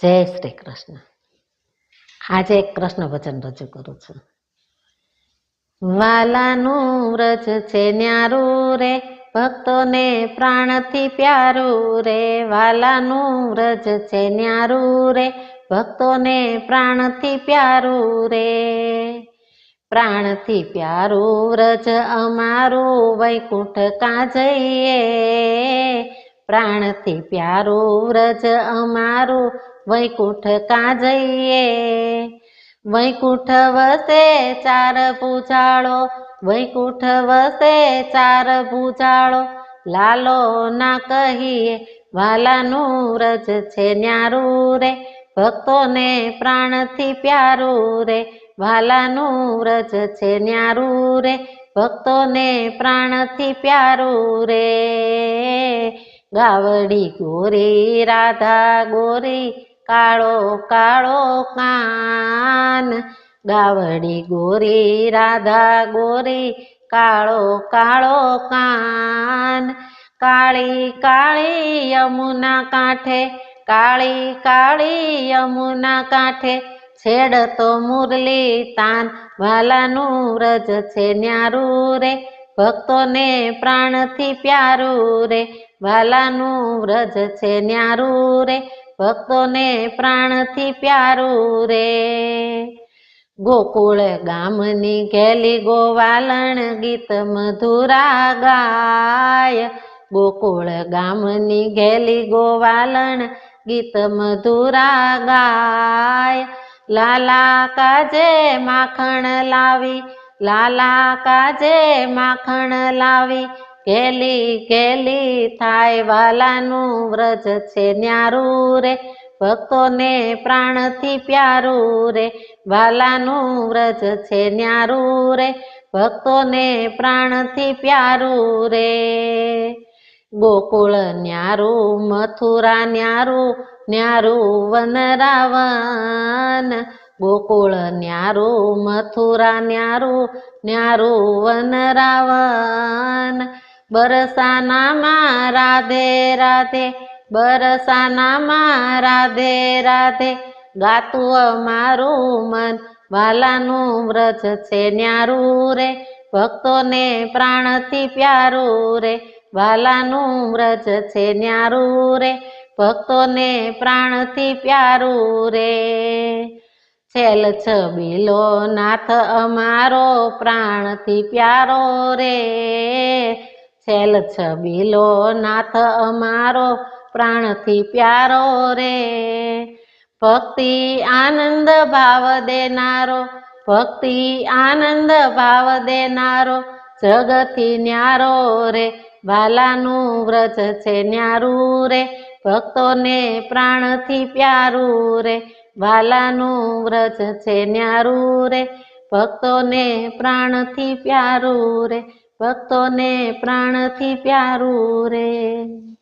જય શ્રી કૃષ્ણ। આજે એક કૃષ્ણ ભજન રજૂ કરું છું। વાલાનું વ્રજ છે ન્યારું રે, ભક્તોને પ્રાણથી પ્યારું રે। વાલાનું વ્રજ છે ન્યારું રે, ભક્તોને પ્રાણથી પ્યારું રે। પ્રાણથી પ્યારું વ્રજ અમારું, વૈકુંઠ કાં જઈએ। પ્રાણથી પ્યારું વ્રજ અમારું, વૈકુંઠ કાં જઈએ। વૈકુંઠ વસે ચાર ભુજાળો, વૈકુંઠ વસે ચાર ભુજાળો। લાલો ના કહીએ વાલાનું વ્રજ છે ન્યારું રે, ભક્તોને પ્રાણથી પ્યારું રે। વાલાનું વ્રજ છે ન્યારું રે, ભક્તોને પ્રાણથી પ્યારું રે। ગાવડી ગોરી રાધા ગોરી, કાળો કાળો કાન। ગાવડી ગોરી રાધા ગોરી, કાળો કાળો કાન। કાળી કાળી યમુના કાંઠે, કાળી કાળી યમુના કાંઠે, છેડતો મુરલી તાન। વાલાનું વ્રજ છે ન્યારું રે, ભક્તોને પ્રાણથી પ્યારું રે। વાલાનું વ્રજ છે ન્યારું રે, ભક્તોને પ્રાણથી પ્યારું રે। ગોકુળ ગામની ઘેલી ગોવાલણ, ગીત મધુરા ગાય। ગોકુળ ગામની ઘેલી ગોવાલણ, ગીત મધુરા ગાય। લાલા કાજે માખણ લાવી, લાલા કાજે માખણ લાવી, ઘેલી ઘેલી થાય। વાલાનું વ્રજ છે ન્યારું રે, ભક્તોને પ્રાણથી પ્યારું રે। વાલાનું વ્રજ છે ન્યારું રે, ભક્તોને પ્રાણથી પ્યારું રે। ગોકુળ ન્યારું મથુરા ન્યારું, ન્યારું વનરાવન। ગોકુળ ન્યારું મથુરા ન્યારું, ન્યારું વનરાવન। બરસાનામાં રાધે રાધે, બરસાનામાં રાધે રાધે, ગાતું અમારું મન। વાલાનું વ્રજ છે ન્યારું રે, ભક્તોને પ્રાણથી પ્યારું રે। વાલાનું વ્રજ છે ન્યારું રે, ભક્તોને પ્રાણથી પ્યારું રે। છેલ છબીલો નાથ અમારો, પ્રાણથી પ્યારો રે। છેલ છબીલો નાથ અમારો, પ્રાણથી પ્યારો રે। ભક્તિ આનંદ ભાવ દેનારો, ભક્તિ આનંદ ભાવ દેનારો, જગથી ન્યારો રે। વાલાનું વ્રજ છે ન્યારું રે, ભક્તોને પ્રાણથી પ્યારું રે। વાલાનું વ્રજ છે ન્યારું રે, ભક્તોને પ્રાણથી પ્યારું રે। ભક્તોને પ્રાણથી પ્યારું રે।